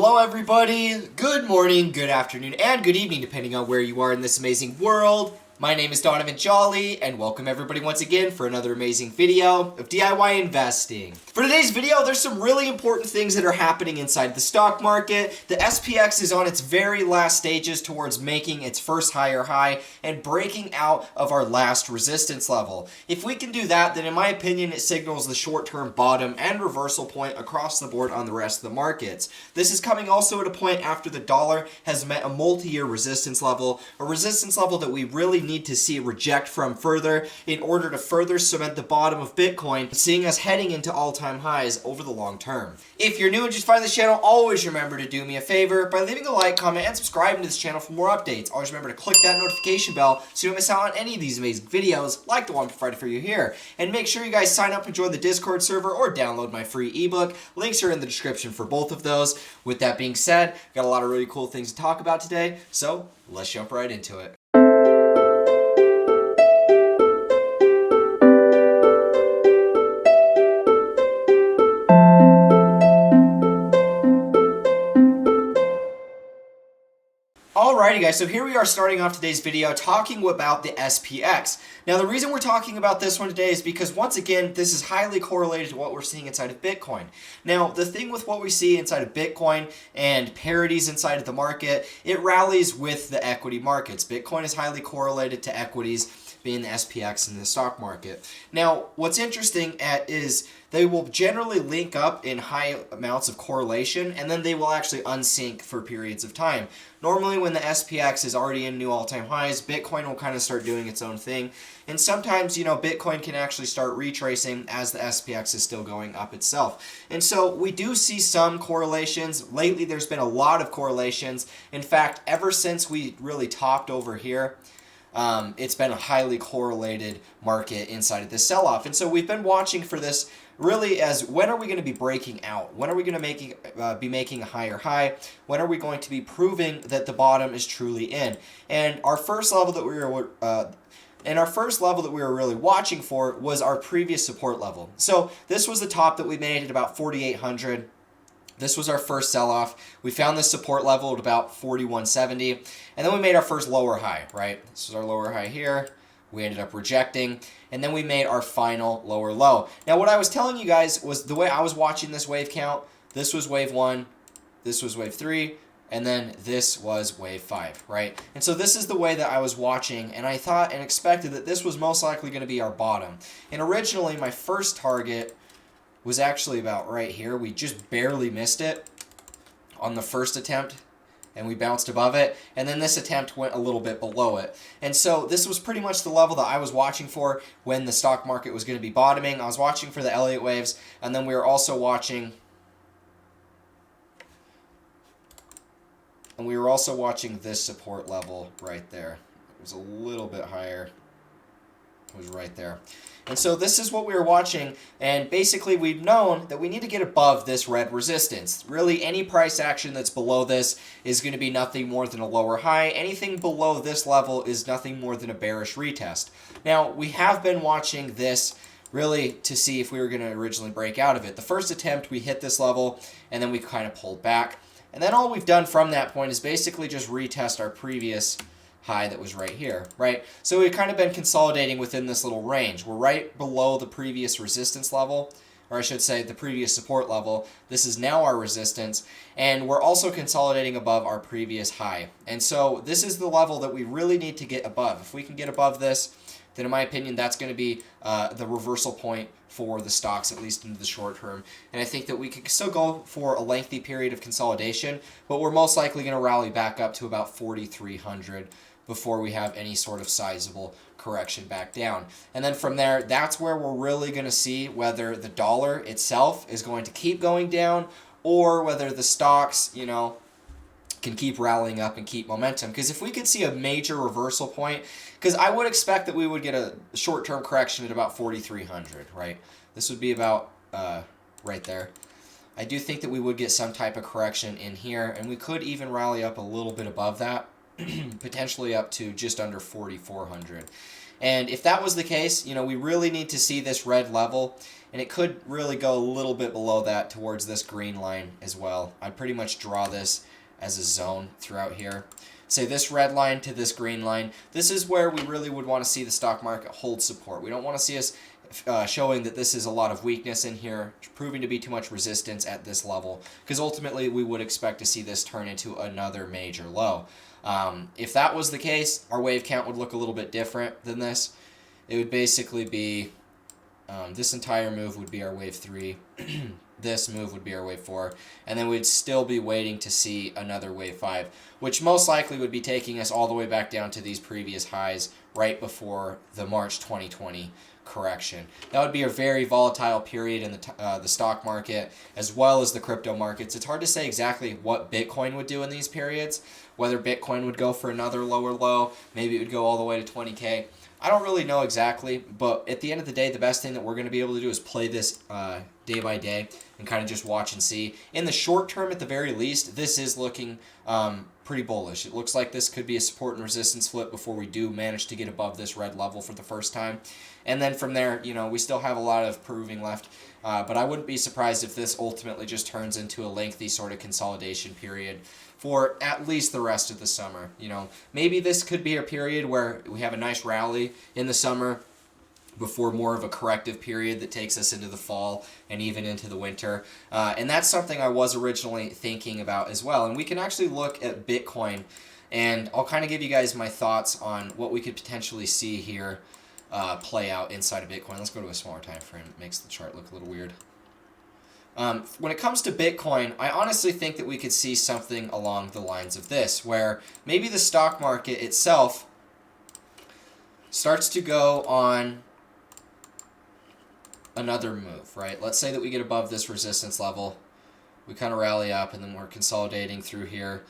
Hello everybody, good morning, good afternoon, and good evening depending on where you are in this amazing world. My name is Donovan Jolly, and welcome everybody once again for another amazing video of DIY investing. For today's video, there's some really important things that are happening inside the stock market. The SPX is on its very last stages towards making its first higher high and breaking out of our last resistance level. If we can do that, then in my opinion, it signals the short-term bottom and reversal point across the board on the rest of the markets. This is coming also at a point after the dollar has met a multi-year resistance level, a resistance level that we really need to see reject from further in order to further cement the bottom of Bitcoin, seeing us heading into all-time highs over the long term. If you're new and just find this channel, always remember to do me a favor by leaving a like, comment, and subscribing to this channel for more updates. Always remember to click that notification bell so you don't miss out on any of these amazing videos like the one provided for you here. And make sure you guys sign up and join the Discord server or download my free ebook. Links are in the description for both of those. With that being said, got a lot of really cool things to talk about today, so let's jump right into it. Alrighty guys, so here we are starting off today's video talking about the SPX. Now the reason we're talking about this one today is because once again, this is highly correlated to what we're seeing inside of Bitcoin. Now the thing with what we see inside of Bitcoin and parities inside of the market, it rallies with the equity markets. Bitcoin is highly correlated to equities, being the SPX in the stock market. Now what's interesting is they will generally link up in high amounts of correlation, and then they will actually unsync for periods of time. Normally when the SPX is already in new all-time highs, Bitcoin will kind of start doing its own thing. And sometimes, Bitcoin can actually start retracing as the SPX is still going up itself. And so we do see some correlations. Lately there's been a lot of correlations. In fact, ever since we really topped over here, it's been a highly correlated market inside of this sell-off. And so we've been watching for this really as when are we going to be breaking out? When are we going to be making a higher high? When are we going to be proving that the bottom is truly in? And our first level that we were really watching for was our previous support level. So this was the top that we made at about 4,800. This was our first sell-off. We found this support level at about 4,170, and then we made our first lower high, right? This was our lower high here. We ended up rejecting, and then we made our final lower low. Now, what I was telling you guys was the way I was watching this wave count. This was wave 1, this was wave 3, and then this was wave 5, right? And so this is the way that I was watching, and I thought and expected that this was most likely going to be our bottom. And originally, my first target was actually about right here. We just barely missed it on the first attempt, and we bounced above it, and then this attempt went a little bit below it. And so this was pretty much the level that I was watching for when the stock market was going to be bottoming. I was watching for the Elliott waves, and then we were also watching this support level right there. It was a little bit higher. It was right there. And so this is what we were watching, and basically we've known that we need to get above this red resistance. Really, any price action that's below this is going to be nothing more than a lower high. Anything below this level is nothing more than a bearish retest. Now, we have been watching this really to see if we were going to originally break out of it. The first attempt, we hit this level, and then we kind of pulled back. And then all we've done from that point is basically just retest our previous high that was right here, right? So we've kind of been consolidating within this little range. We're right below the previous resistance level, or I should say the previous support level. This is now our resistance, and we're also consolidating above our previous high. And so this is the level that we really need to get above. If we can get above this, then in my opinion, that's going to be the reversal point for the stocks, at least into the short term. And I think that we could still go for a lengthy period of consolidation, but we're most likely going to rally back up to about 4,300 before we have any sort of sizable correction back down. And then from there, that's where we're really going to see whether the dollar itself is going to keep going down or whether the stocks, can keep rallying up and keep momentum. Because if we could see a major reversal point, because I would expect that we would get a short-term correction at about 4,300, right? This would be about right there. I do think that we would get some type of correction in here, and we could even rally up a little bit above that. Potentially up to just under 4,400. And if that was the case, we really need to see this red level and it could really go a little bit below that towards this green line as well. I'd pretty much draw this as a zone throughout here. Say this red line to this green line. This is where we really would want to see the stock market hold support. We don't want to see us showing that this is a lot of weakness in here, proving to be too much resistance at this level, because ultimately we would expect to see this turn into another major low. If that was the case, our wave count would look a little bit different than this. It would basically be this entire move would be our wave 3. This move would be our wave 4, and then we'd still be waiting to see another wave 5, which most likely would be taking us all the way back down to these previous highs right before the March 2020 correction. That would be a very volatile period in the stock market as well as the crypto markets. It's hard to say exactly what Bitcoin would do in these periods, whether Bitcoin would go for another lower low, maybe it would go all the way to 20K. I don't really know exactly, but at the end of the day, the best thing that we're going to be able to do is play this day by day and kind of just watch and see. In the short term, at the very least, this is looking pretty bullish. It looks like this could be a support and resistance flip before we do manage to get above this red level for the first time. And then from there, we still have a lot of proving left. But I wouldn't be surprised if this ultimately just turns into a lengthy sort of consolidation period for at least the rest of the summer. Maybe this could be a period where we have a nice rally in the summer before more of a corrective period that takes us into the fall and even into the winter. And that's something I was originally thinking about as well. And we can actually look at Bitcoin, and I'll kind of give you guys my thoughts on what we could potentially see here play out inside of Bitcoin. Let's go to a smaller time frame. It makes the chart look a little weird. When it comes to Bitcoin, I honestly think that we could see something along the lines of this, where maybe the stock market itself starts to go on another move, right? Let's say that we get above this resistance level, we kind of rally up, and then we're consolidating through here,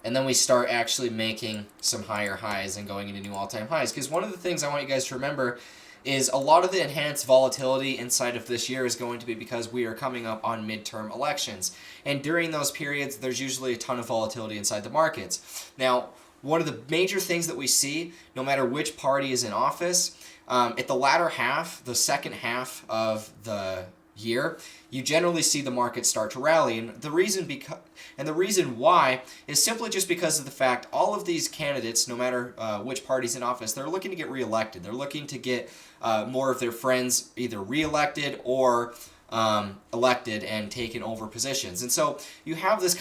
and then we start actually making some higher highs and going into new all-time highs. Because one of the things I want you guys to remember is a lot of the enhanced volatility inside of this year is going to be because we are coming up on midterm elections. And during those periods, there's usually a ton of volatility inside the markets. Now, one of the major things that we see, no matter which party is in office, at the latter half, the second half of the year, you generally see the market start to rally. And the reason why is simply just because of the fact all of these candidates, no matter which party's in office, they're looking to get reelected. They're looking to get more of their friends either reelected or elected and taken over positions. And so you have this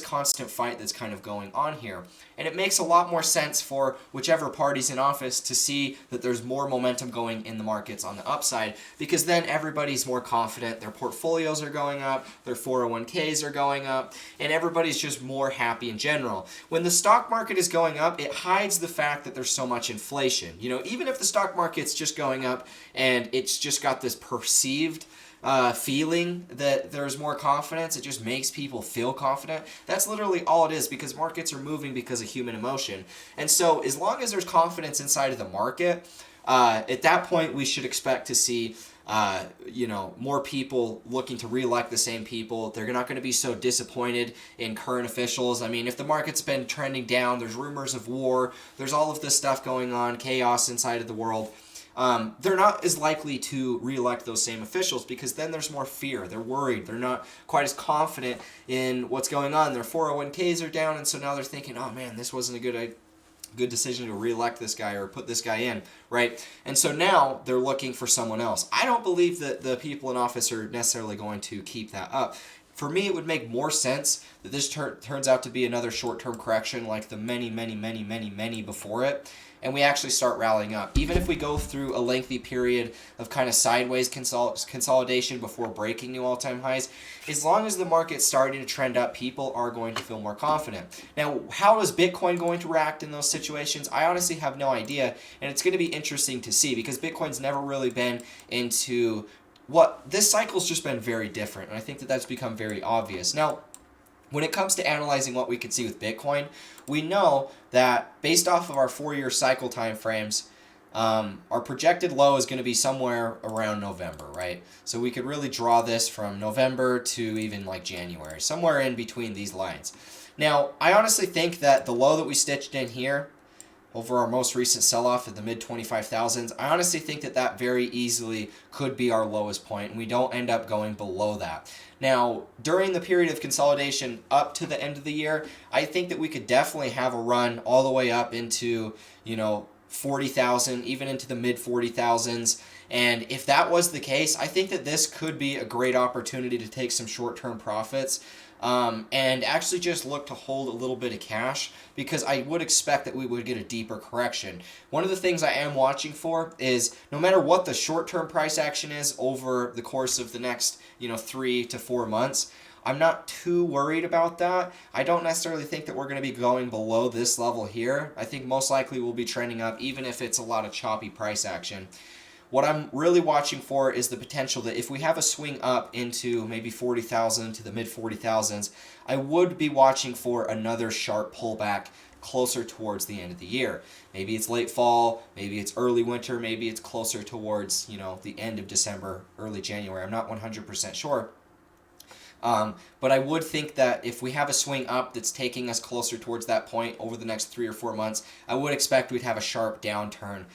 constant fight that's kind of going on here. And it makes a lot more sense for whichever party's in office to see that there's more momentum going in the markets on the upside, because then everybody's more confident, their portfolios are going up, their 401ks are going up, and everybody's just more happy in general. When the stock market is going up, it hides the fact that there's so much inflation. Even if the stock market's just going up and it's just got this perceived feeling that there's more confidence, it just makes people feel confident. That's literally all it is, because markets are moving because of human emotion. And so as long as there's confidence inside of the market, at that point we should expect to see more people looking to reelect the same people. They're not going to be so disappointed in current officials. I mean, if the market's been trending down, there's rumors of war, there's all of this stuff going on, chaos inside of the world. They're not as likely to reelect those same officials, because then there's more fear. They're worried. They're not quite as confident in what's going on. Their 401ks are down, and so now they're thinking, oh man, this wasn't a good decision to reelect this guy or put this guy in, right? And so now they're looking for someone else. I don't believe that the people in office are necessarily going to keep that up. For me, it would make more sense that this turns out to be another short-term correction like the many before it, and we actually start rallying up. Even if we go through a lengthy period of kind of sideways consolidation before breaking new all-time highs, as long as the market's starting to trend up, people are going to feel more confident. Now, how is Bitcoin going to react in those situations? I honestly have no idea, and it's going to be interesting to see, because Bitcoin's never really been into this cycle's just been very different, and I think that that's become very obvious. Now, when it comes to analyzing what we could see with Bitcoin, we know that based off of our 4-year cycle time frames, our projected low is going to be somewhere around November, right? So we could really draw this from November to even like January, somewhere in between these lines. Now, I honestly think that the low that we stitched in here over our most recent sell-off at the mid 25,000s. I honestly think that that very easily could be our lowest point, and we don't end up going below that. Now, during the period of consolidation up to the end of the year, I think that we could definitely have a run all the way up into, 40,000, even into the mid 40,000s. And if that was the case, I think that this could be a great opportunity to take some short-term profits. And actually just look to hold a little bit of cash, because I would expect that we would get a deeper correction. One of the things I am watching for is, no matter what the short-term price action is over the course of the next 3 to 4 months, I'm not too worried about that. I don't necessarily think that we're going to be going below this level here. I think most likely we'll be trending up, even if it's a lot of choppy price action. What I'm really watching for is the potential that if we have a swing up into maybe 40,000 to the mid 40,000s, I would be watching for another sharp pullback closer towards the end of the year. Maybe it's late fall, maybe it's early winter, maybe it's closer towards, the end of December, early January. I'm not 100% sure. But I would think that if we have a swing up that's taking us closer towards that point over the next 3 or 4 months, I would expect we'd have a sharp downturn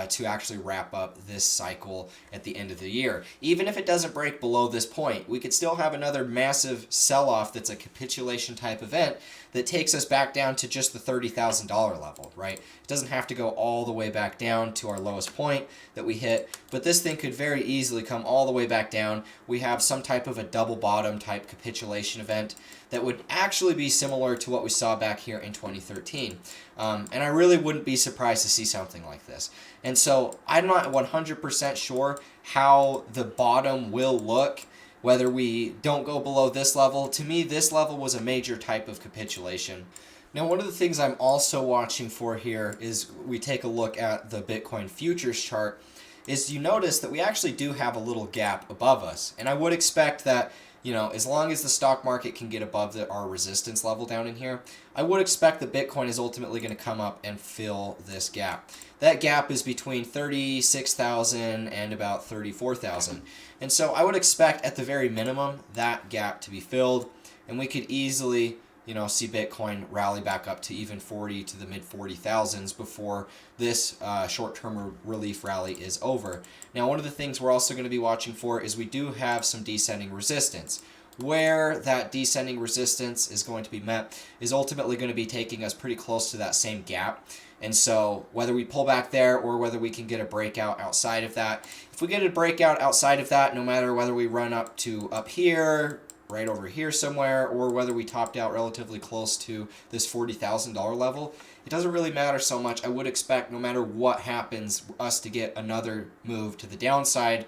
to actually wrap up this cycle at the end of the year. Even if it doesn't break below this point, we could still have another massive sell-off that's a capitulation type event that takes us back down to just the $30,000 level, right? It doesn't have to go all the way back down to our lowest point that we hit, but this thing could very easily come all the way back down. We have some type of a double bottom type capitulation event that would actually be similar to what we saw back here in 2013. And I really wouldn't be surprised to see something like this. And so I'm not 100% sure how the bottom will look, whether we don't go below this level. To me, this level was a major type of capitulation. Now, one of the things I'm also watching for here is we take a look at the Bitcoin futures chart, is you notice that we actually do have a little gap above us. And I would expect that, as long as the stock market can get above our resistance level down in here, I would expect that Bitcoin is ultimately going to come up and fill this gap. That gap is between 36,000 and about 34,000. And so I would expect at the very minimum that gap to be filled, and we could easily see Bitcoin rally back up to even 40 to the mid 40,000s before this short-term relief rally is over. Now, one of the things we're also going to be watching for is we do have some descending resistance. Where that descending resistance is going to be met is ultimately going to be taking us pretty close to that same gap. And so whether we pull back there or whether we can get a breakout outside of that, if we get a breakout outside of that, no matter whether we run up here, right over here somewhere, or whether we topped out relatively close to this $40,000 level, it doesn't really matter so much. I would expect, no matter what happens, us to get another move to the downside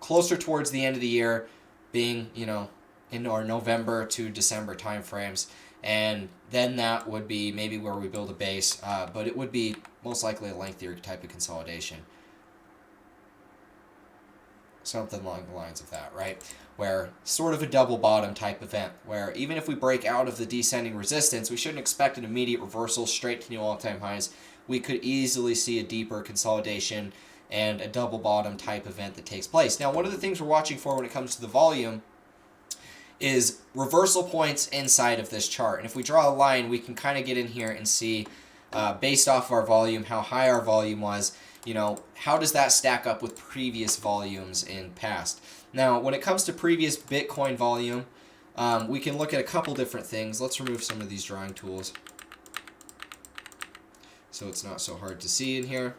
closer towards the end of the year, being, in our November to December timeframes. And then that would be maybe where we build a base, but it would be most likely a lengthier type of consolidation. Something along the lines of that, right? Where sort of a double bottom type event, where even if we break out of the descending resistance, we shouldn't expect an immediate reversal straight to new all-time highs. We could easily see a deeper consolidation and a double bottom type event that takes place. Now, one of the things we're watching for when it comes to the volume is reversal points inside of this chart. And if we draw a line, we can kind of get in here and see, based off of our volume, how high our volume was. How does that stack up with previous volumes in past? Now, when it comes to previous Bitcoin volume, we can look at a couple different things. Let's remove some of these drawing tools so it's not so hard to see in here.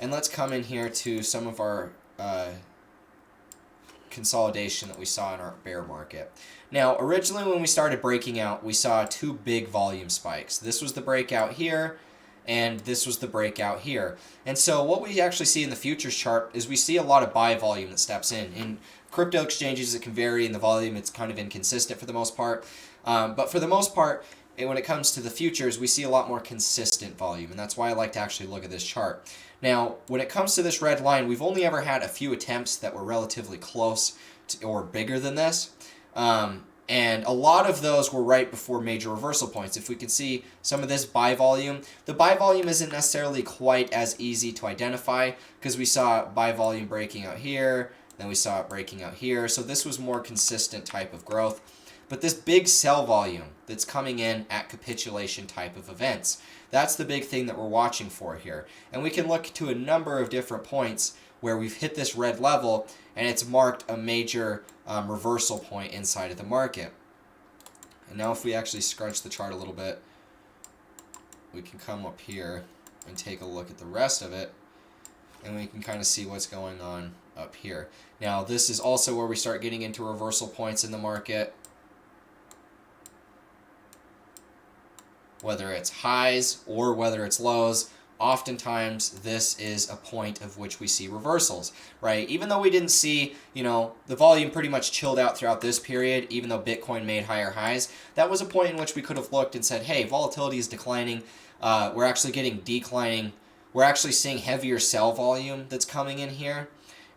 And let's come in here to some of our consolidation that we saw in our bear market. Now, originally when we started breaking out, we saw two big volume spikes. This was the breakout here, and this was the breakout here. And so what we actually see in the futures chart is we see a lot of buy volume that steps in. In crypto exchanges, it can vary in the volume. It's kind of inconsistent for the most part. But for the most part, when it comes to the futures, we see a lot more consistent volume. And that's why I like to actually look at this chart. Now, when it comes to this red line, we've only ever had a few attempts that were relatively close to, or bigger than this. And a lot of those were right before major reversal points. If we can see some of this buy volume, the buy volume isn't necessarily quite as easy to identify because we saw buy volume breaking out here, then we saw it breaking out here. So this was more consistent type of growth. But this big sell volume that's coming in at capitulation type of events. That's the big thing that we're watching for here. And we can look to a number of different points where we've hit this red level and it's marked a major reversal point inside of the market. And now if we actually scrunch the chart a little bit, we can come up here and take a look at the rest of it, and we can kind of see what's going on up here. Now this is also where we start getting into reversal points in the market, whether it's highs or whether it's lows. Oftentimes this is a point of which we see reversals, right? Even though we didn't see, the volume pretty much chilled out throughout this period, even though Bitcoin made higher highs, that was a point in which we could have looked and said, hey, volatility is declining. We're actually getting declining. We're actually seeing heavier sell volume that's coming in here.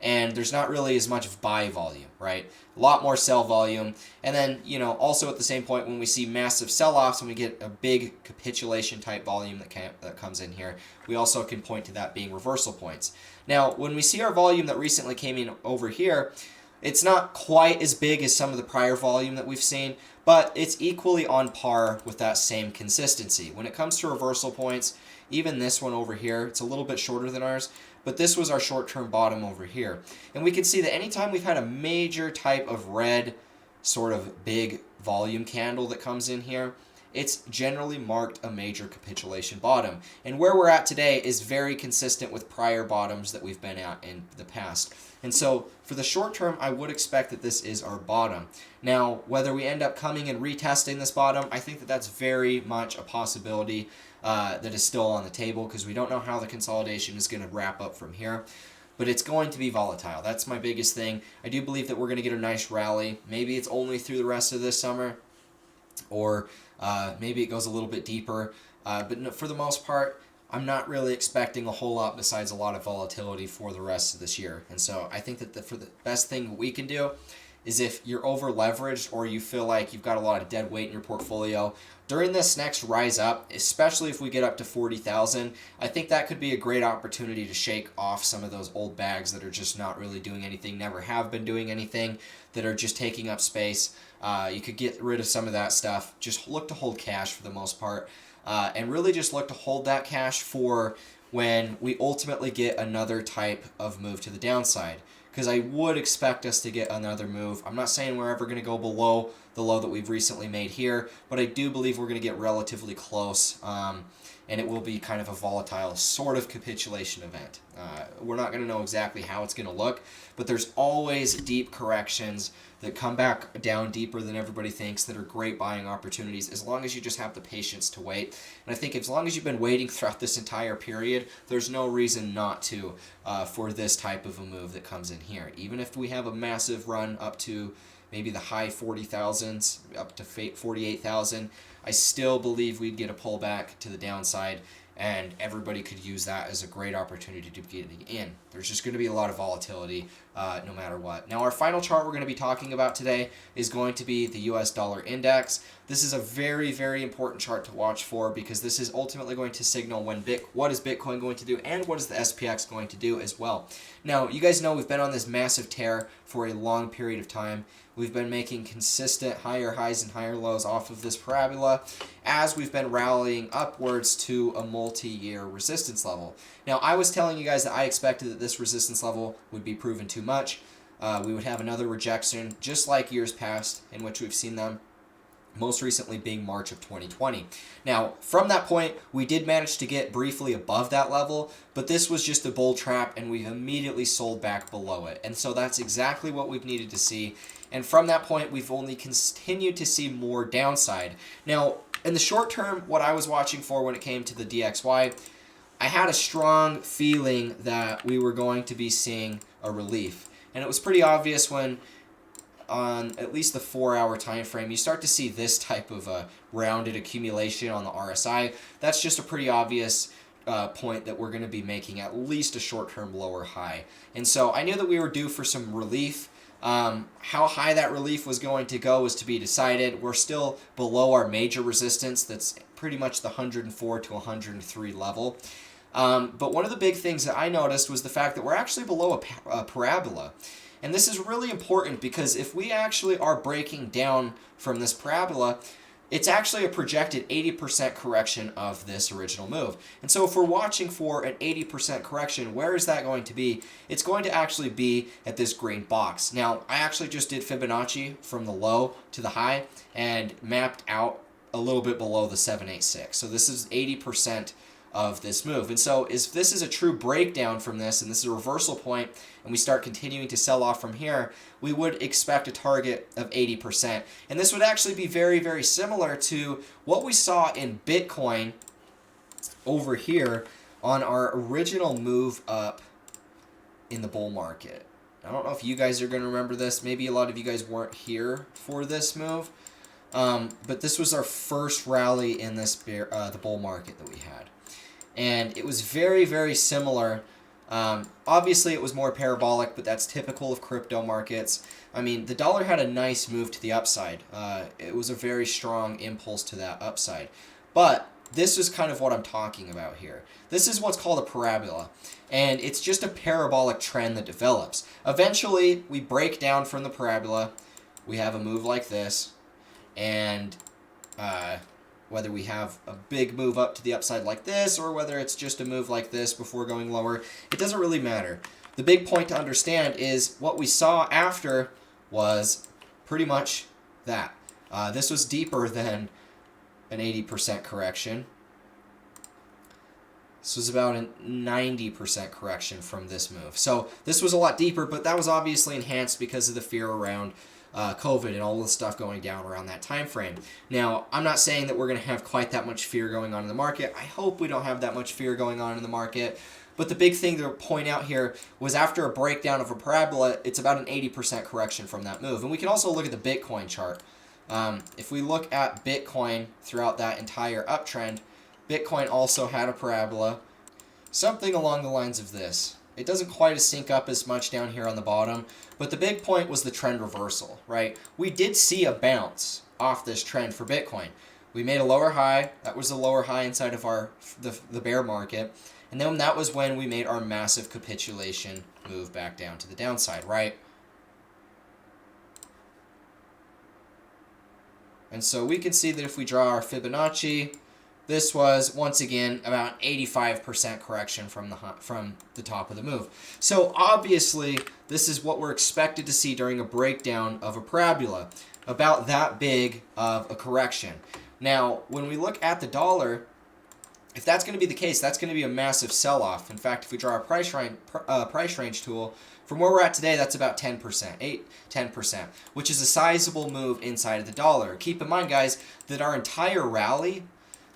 And there's not really as much buy volume, right? A lot more sell volume. And then, also at the same point when we see massive sell-offs and we get a big capitulation type volume that comes in here, we also can point to that being reversal points. Now, when we see our volume that recently came in over here, it's not quite as big as some of the prior volume that we've seen, but it's equally on par with that same consistency. When it comes to reversal points, even this one over here, it's a little bit shorter than ours, but this was our short-term bottom over here. And we can see that anytime we've had a major type of red sort of big volume candle that comes in here, it's generally marked a major capitulation bottom. And where we're at today is very consistent with prior bottoms that we've been at in the past. And so for the short term, I would expect that this is our bottom. Now, whether we end up coming and retesting this bottom, I think that that's very much a possibility that is still on the table, because we don't know how the consolidation is going to wrap up from here. But it's going to be volatile. That's my biggest thing. I do believe that we're going to get a nice rally. Maybe it's only through the rest of this summer, or maybe it goes a little bit deeper. But for the most part, I'm not really expecting a whole lot besides a lot of volatility for the rest of this year. And so I think that for the best thing we can do is, if you're over leveraged or you feel like you've got a lot of dead weight in your portfolio, during this next rise up, especially if we get up to 40,000, I think that could be a great opportunity to shake off some of those old bags that are just not really doing anything, never have been doing anything, that are just taking up space. You could get rid of some of that stuff. Just look to hold cash for the most part, and really just look to hold that cash for when we ultimately get another type of move to the downside. Because I would expect us to get another move. I'm not saying we're ever going to go below the low that we've recently made here, but I do believe we're going to get relatively close, and it will be kind of a volatile sort of capitulation event. We're not going to know exactly how it's going to look, but there's always deep corrections that come back down deeper than everybody thinks that are great buying opportunities, as long as you just have the patience to wait. And I think as long as you've been waiting throughout this entire period, there's no reason not to for this type of a move that comes in here. Even if we have a massive run up to maybe the high 40,000s, up to 48,000, I still believe we'd get a pullback to the downside, and everybody could use that as a great opportunity to get in. There's just going to be a lot of volatility no matter what. Now, our final chart we're going to be talking about today is going to be the US dollar index. This is a very, very important chart to watch for, because this is ultimately going to signal what is Bitcoin going to do and what is the SPX going to do as well. Now, you guys know we've been on this massive tear for a long period of time. We've been making consistent higher highs and higher lows off of this parabola as we've been rallying upwards to a multi-year resistance level. Now, I was telling you guys that I expected that this resistance level would be proven too much. We would have another rejection, just like years past in which we've seen them, most recently being March of 2020. Now, from that point, we did manage to get briefly above that level, but this was just a bull trap, and we immediately sold back below it. And so that's exactly what we've needed to see. And from that point, we've only continued to see more downside. Now, in the short term, what I was watching for when it came to the DXY, I had a strong feeling that we were going to be seeing a relief. And it was pretty obvious when, on at least the 4-hour time frame, you start to see this type of a rounded accumulation on the RSI. That's just a pretty obvious point that we're going to be making at least a short-term lower high. And so I knew that we were due for some relief. How high that relief was going to go was to be decided. We're still below our major resistance. That's pretty much the 104 to 103 level. But one of the big things that I noticed was the fact that we're actually below a parabola. And this is really important, because if we actually are breaking down from this parabola, it's actually a projected 80% correction of this original move. And so if we're watching for an 80% correction, where is that going to be? It's going to actually be at this green box. Now, I actually just did Fibonacci from the low to the high and mapped out a little bit below the 786. So this is 80% of this move. And so if this is a true breakdown from this, and this is a reversal point, and we start continuing to sell off from here, we would expect a target of 80%. And this would actually be very, very similar to what we saw in Bitcoin over here on our original move up in the bull market. I don't know if you guys are going to remember this. Maybe a lot of you guys weren't here for this move. But this was our first rally in this the bull market that we had. And it was very, very similar. Obviously, it was more parabolic, but that's typical of crypto markets. I mean, the dollar had a nice move to the upside. It was a very strong impulse to that upside. But this is kind of what I'm talking about here. This is what's called a parabola. And it's just a parabolic trend that develops. Eventually, we break down from the parabola. We have a move like this. And whether we have a big move up to the upside like this or whether it's just a move like this before going lower, it doesn't really matter. The big point to understand is what we saw after was pretty much that. This was deeper than an 80% correction. This was about a 90% correction from this move. So this was a lot deeper, but that was obviously enhanced because of the fear around COVID and all the stuff going down around that time frame. Now, I'm not saying that we're going to have quite that much fear going on in the market. I hope we don't have that much fear going on in the market. But the big thing to point out here was after a breakdown of a parabola, it's about an 80% correction from that move. And we can also look at the Bitcoin chart. If we look at Bitcoin throughout that entire uptrend, Bitcoin also had a parabola, something along the lines of this. It doesn't quite sync up as much down here on the bottom, but the big point was the trend reversal, right? We did see a bounce off this trend for Bitcoin. We made a lower high. That was the lower high inside of the bear market. And then that was when we made our massive capitulation move back down to the downside, right? And so we can see that if we draw our Fibonacci, this was, once again, about 85% correction from the top of the move. So obviously, this is what we're expected to see during a breakdown of a parabola, about that big of a correction. Now, when we look at the dollar, if that's going to be the case, that's going to be a massive sell-off. In fact, if we draw a price range tool, from where we're at today, that's about 10%, 10%, which is a sizable move inside of the dollar. Keep in mind, guys, that our entire rally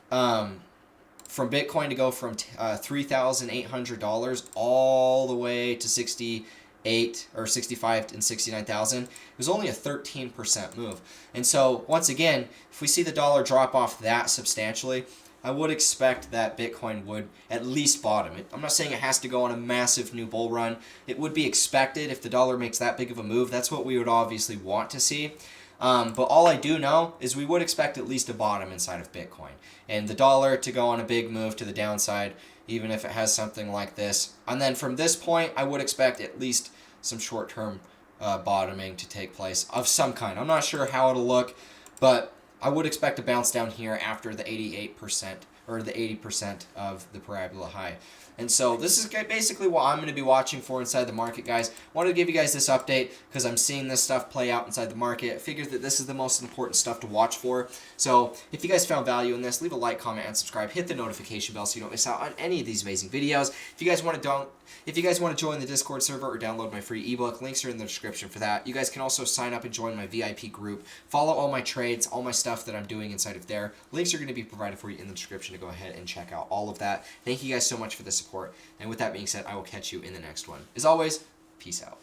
from Bitcoin to go from $3,800 all the way to 68 or 65 and 69,000, it was only a 13% move. And so once again, if we see the dollar drop off that substantially, I would expect that Bitcoin would at least bottom. I'm not saying it has to go on a massive new bull run. It would be expected if the dollar makes that big of a move. That's what we would obviously want to see. But all I do know is we would expect at least a bottom inside of Bitcoin. And the dollar to go on a big move to the downside, even if it has something like this. And then from this point, I would expect at least some short-term bottoming to take place of some kind. I'm not sure how it'll look, but I would expect a bounce down here after the 88% or the 80% of the parabola high. And so this is basically what I'm going to be watching for inside the market, guys. I wanted to give you guys this update because I'm seeing this stuff play out inside the market. I figured that this is the most important stuff to watch for. So if you guys found value in this, leave a like, comment, and subscribe. Hit the notification bell so you don't miss out on any of these amazing videos. If you guys want to join the Discord server or download my free ebook, links are in the description for that. You guys can also sign up and join my VIP group. Follow all my trades, all my stuff that I'm doing inside of there. Links are going to be provided for you in the description to go ahead and check out all of that. Thank you guys so much for the support. And with that being said, I will catch you in the next one. As always, peace out.